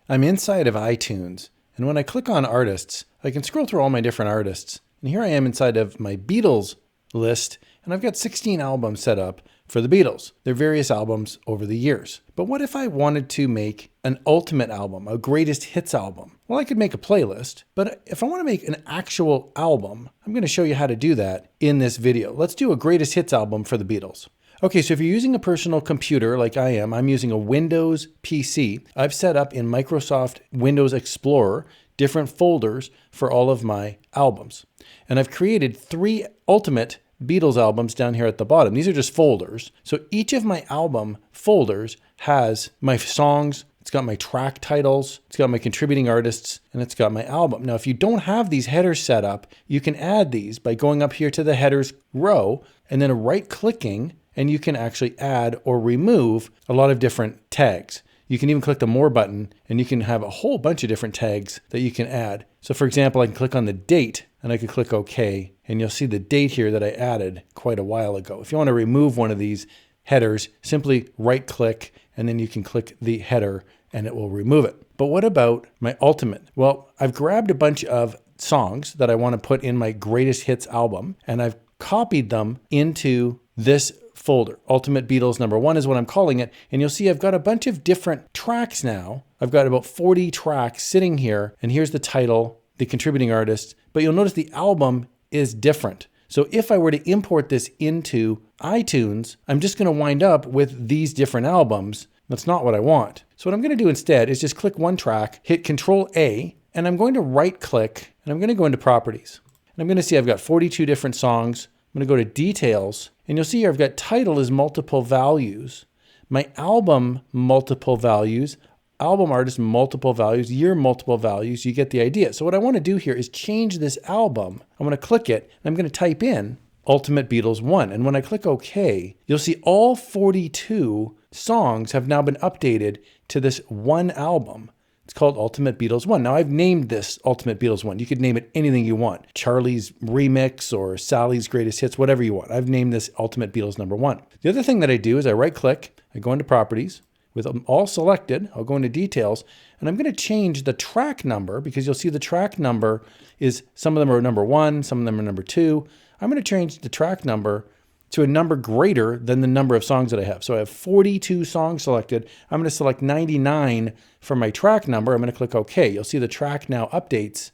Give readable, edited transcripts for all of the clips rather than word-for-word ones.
I'm inside of iTunes, and when I click on artists, I can scroll through all my different artists. And here I am inside of my Beatles list, and I've got 16 albums set up for the Beatles. They're various albums over the years. But what if I wanted to make an ultimate album, a greatest hits album? Well, I could make a playlist, but if I want to make an actual album, I'm going to show you how to do that in this video. Let's do a greatest hits album for the Beatles. Okay, so if you're using a personal computer like I am, I'm using a Windows PC. I've set up in Microsoft Windows Explorer different folders for all of my albums. And I've created 3 ultimate Beatles albums down here at the bottom. These are just folders. So each of my album folders has my songs, it's got my track titles, it's got my contributing artists, and it's got my album. Now, if you don't have these headers set up, you can add these by going up here to the headers row and then right-clicking, and you can actually add or remove a lot of different tags. You can even click the More button, and you can have a whole bunch of different tags that you can add. So for example, I can click on the date, and I can click OK, and you'll see the date here that I added quite a while ago. If you want to remove one of these headers, simply right-click, and then you can click the header, and it will remove it. But what about my ultimate? Well, I've grabbed a bunch of songs that I want to put in my greatest hits album, and I've copied them into this folder. Ultimate Beatles #1 is what I'm calling it. And you'll see I've got a bunch of different tracks now. I've got about 40 tracks sitting here. And here's the title, the contributing artist. But you'll notice the album is different. So if I were to import this into iTunes, I'm just going to wind up with these different albums. That's not what I want. So what I'm going to do instead is just click one track, hit Control A, and I'm going to right click, and I'm going to go into Properties. And I'm going to see I've got 42 different songs. I'm going to go to Details, and you'll see here I've got title is multiple values, my album multiple values, album artist multiple values, year multiple values. You get the idea. So what I want to do here is change this album. I'm going to click it, and I'm going to type in Ultimate Beatles 1. And when I click OK, you'll see all 42 songs have now been updated to this one album. It's called Ultimate Beatles 1. Now I've named this Ultimate Beatles 1. You could name it anything you want. Charlie's Remix or Sally's Greatest Hits, whatever you want. I've named this Ultimate Beatles #1. The other thing that I do is I right click, I go into Properties, with them all selected, I'll go into Details, and I'm going to change the track number because you'll see the track number is, some of them are #1, some of them are #2. I'm going to change the track number to a number greater than the number of songs that I have. So I have 42 songs selected. I'm going to select 99 for my track number. I'm going to click OK. You'll see the track now updates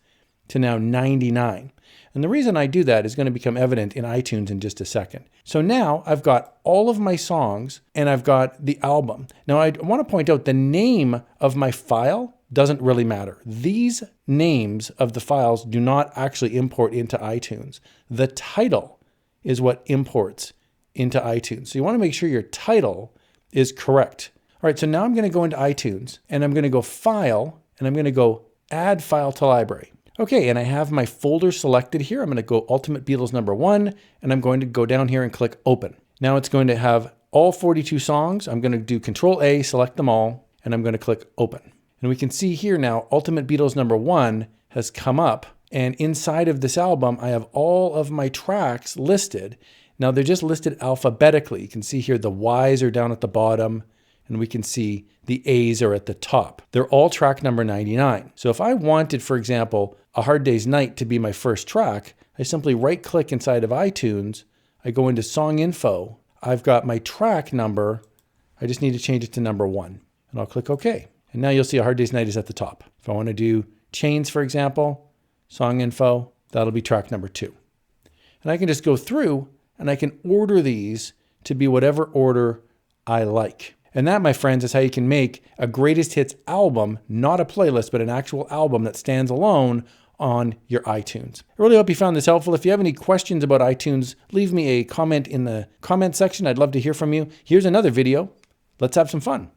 to now 99. And the reason I do that is going to become evident in iTunes in just a second. So now I've got all of my songs and I've got the album. Now I want to point out the name of my file doesn't really matter. These names of the files do not actually import into iTunes. The title is what imports into iTunes. So you want to make sure your title is correct. All right, so now I'm going to go into iTunes and I'm going to go File and I'm going to go Add File to Library. Okay, and I have my folder selected here. I'm going to go Ultimate Beatles #1 and I'm going to go down here and click Open. Now it's going to have all 42 songs. I'm going to do Control A, select them all, and I'm going to click Open. And we can see here now Ultimate Beatles #1 has come up. And inside of this album, I have all of my tracks listed. Now they're just listed alphabetically. You can see here the Y's are down at the bottom, and we can see the A's are at the top. They're all track number 99. So if I wanted, for example, A Hard Day's Night to be my first track, I simply right click inside of iTunes, I go into Song Info, I've got my track number, I just need to change it to #1, and I'll click OK. And now you'll see A Hard Day's Night is at the top. If I want to do Chains, for example, Song Info, that'll be track number 2. And I can just go through and I can order these to be whatever order I like. And that, my friends, is how you can make a greatest hits album, not a playlist, but an actual album that stands alone on your iTunes. I really hope you found this helpful. If you have any questions about iTunes, leave me a comment in the comment section. I'd love to hear from you. Here's another video. Let's have some fun.